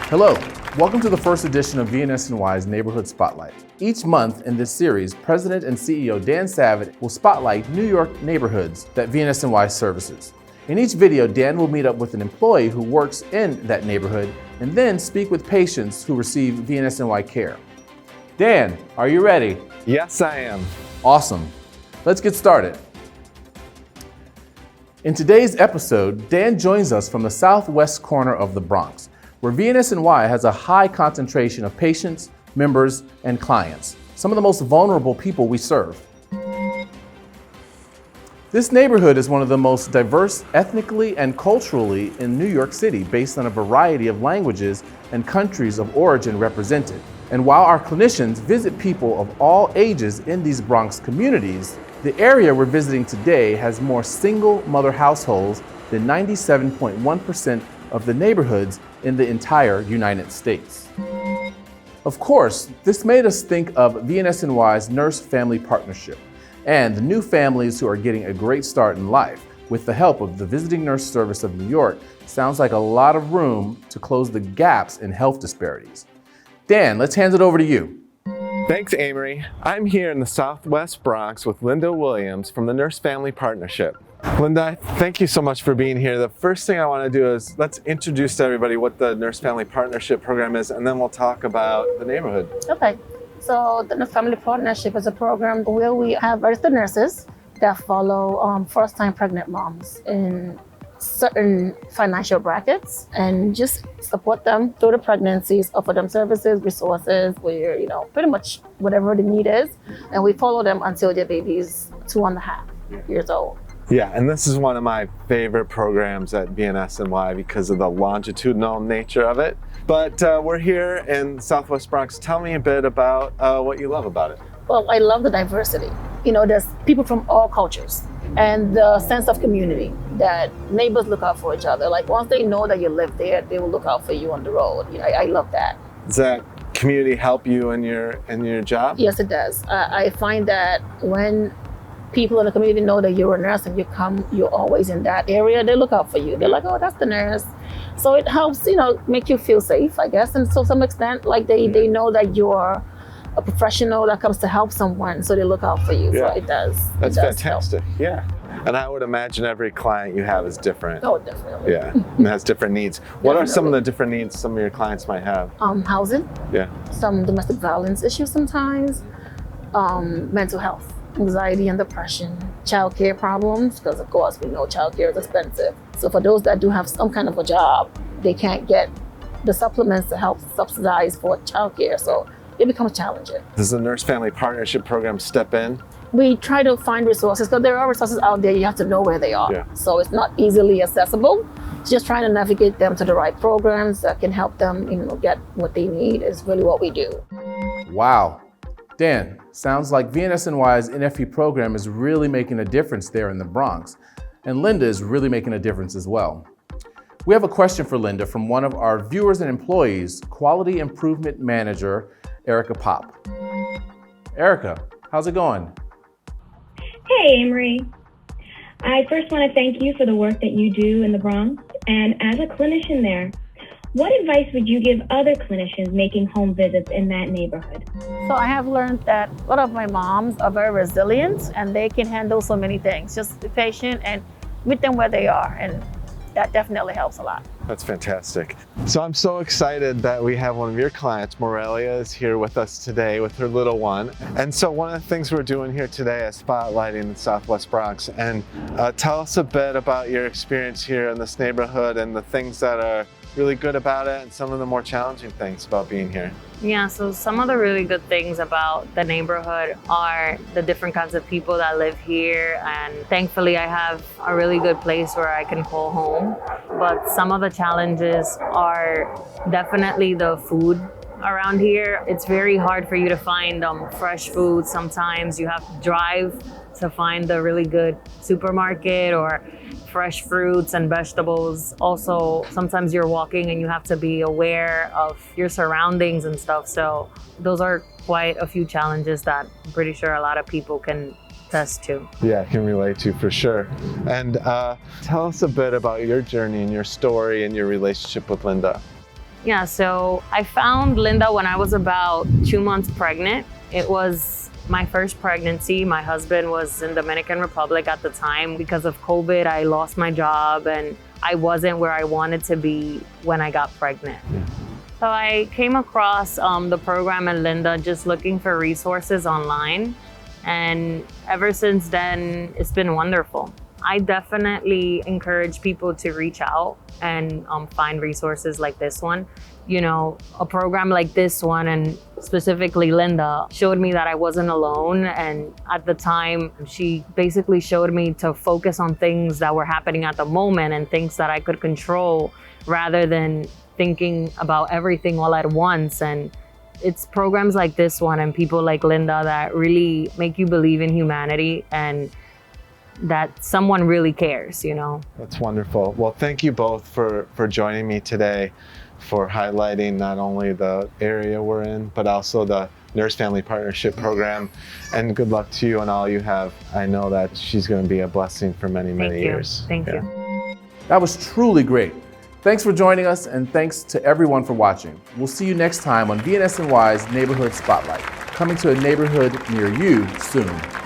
Hello, welcome to the first edition of VNSNY's Neighborhood Spotlight. Each month in this series, President and CEO Dan Savitt will spotlight New York neighborhoods that VNSNY services. In each video, Dan will meet up with an employee who works in that neighborhood and then speak with patients who receive VNSNY care. Dan, are you ready? Yes, I am. Awesome. Let's get started. In today's episode, Dan joins us from the southwest corner of the Bronx, where VNSNY has a high concentration of patients, members, and clients, some of the most vulnerable people we serve. This neighborhood is one of the most diverse ethnically and culturally in New York City, based on a variety of languages and countries of origin represented. And while our clinicians visit people of all ages in these Bronx communities, the area we're visiting today has more single mother households than 97.1% of the neighborhoods in the entire United States. Of course, this made us think of VNSNY's NurseFamily Partnership and the new families who are getting a great start in life. With the help of the Visiting Nurse Service of New York, sounds like a lot of room to close the gaps in health disparities. Dan, let's hand it over to you. Thanks, Amory. I'm here in the Southwest Bronx with Lynda Williams from the NurseFamily Partnership. Lynda, thank you so much for being here. The first thing I want to do is let's introduce to everybody what the NurseFamily Partnership program is, and then we'll talk about the neighborhood. Okay, so the NurseFamily Partnership is a program where we have registered nurses that follow first-time pregnant moms in certain financial brackets and just support them through the pregnancies, offer them services, resources, where, pretty much whatever the need is. And we follow them until their baby's 2.5 years old. Yeah, and this is one of my favorite programs at VNSNY because of the longitudinal nature of it. But we're here in Southwest Bronx. Tell me a bit about what you love about it. Well, I love the diversity. There's people from all cultures and the sense of community that neighbors look out for each other. Like once they know that you live there, they will look out for you on the road. I love that. Does that community help you in your job? Yes, it does. I find that when people in the community know that you're a nurse and you're always in that area, they look out for you. They're like, oh, that's the nurse. So it helps, make you feel safe, I guess. And to some extent, like they know that you're a professional that comes to help someone, so they look out for you. Yeah. So it does. That's fantastic. Help. Yeah. And I would imagine every client you have is different. Oh, definitely. Yeah, and has different needs. What are some of the different needs some of your clients might have? Housing. Yeah. Some domestic violence issues sometimes. Mental health, anxiety and depression, childcare problems, because of course we know childcare is expensive. So for those that do have some kind of a job, they can't get the supplements to help subsidize for childcare. So it becomes challenging. Does the NurseFamily Partnership program step in? We try to find resources because there are resources out there. You have to know where they are. Yeah. So it's not easily accessible. Just trying to navigate them to the right programs that can help them, get what they need is really what we do. Wow. Dan, sounds like VNSNY's NFP program is really making a difference there in the Bronx, and Lynda is really making a difference as well. We have a question for Lynda from one of our viewers and employees, Quality Improvement Manager, Erica Pop. Erica, how's it going? Hey, Amory. I first want to thank you for the work that you do in the Bronx. And as a clinician there, what advice would you give other clinicians making home visits in that neighborhood? So I have learned that a lot of my moms are very resilient and they can handle so many things. Just be patient and meet them where they are. And that definitely helps a lot. That's fantastic. So I'm so excited that we have one of your clients, Morelia, is here with us today with her little one. And so one of the things we're doing here today is spotlighting the Southwest Bronx. And tell us a bit about your experience here in this neighborhood and the things that are really good about it and some of the more challenging things about being here. Yeah, so some of the really good things about the neighborhood are the different kinds of people that live here, and thankfully I have a really good place where I can call home. But some of the challenges are definitely the food around here. It's very hard for you to find fresh food. Sometimes you have to drive to find the really good supermarket or fresh fruits and vegetables. Also, sometimes you're walking and you have to be aware of your surroundings and stuff. So those are quite a few challenges that I'm pretty sure a lot of people can attest to. Yeah, I can relate to for sure. And tell us a bit about your journey and your story and your relationship with Lynda. Yeah, so I found Lynda when I was about 2 months pregnant. It was my first pregnancy. My husband was in Dominican Republic at the time. Because of COVID, I lost my job and I wasn't where I wanted to be when I got pregnant. So I came across the program and Lynda just looking for resources online. And ever since then, it's been wonderful. I definitely encourage people to reach out and find resources like this one. You know, a program like this one, and specifically Lynda, showed me that I wasn't alone. And at the time, she basically showed me to focus on things that were happening at the moment and things that I could control rather than thinking about everything all at once. And it's programs like this one and people like Lynda that really make you believe in humanity and that someone really cares, you know. That's wonderful. Well, thank you both for joining me today, for highlighting not only the area we're in, but also the NurseFamily Partnership program. And good luck to you and all you have. I know that she's going to be a blessing for many, many years. Thank you. That was truly great. Thanks for joining us, and thanks to everyone for watching. We'll see you next time on VNSNY's Neighborhood Spotlight, coming to a neighborhood near you soon.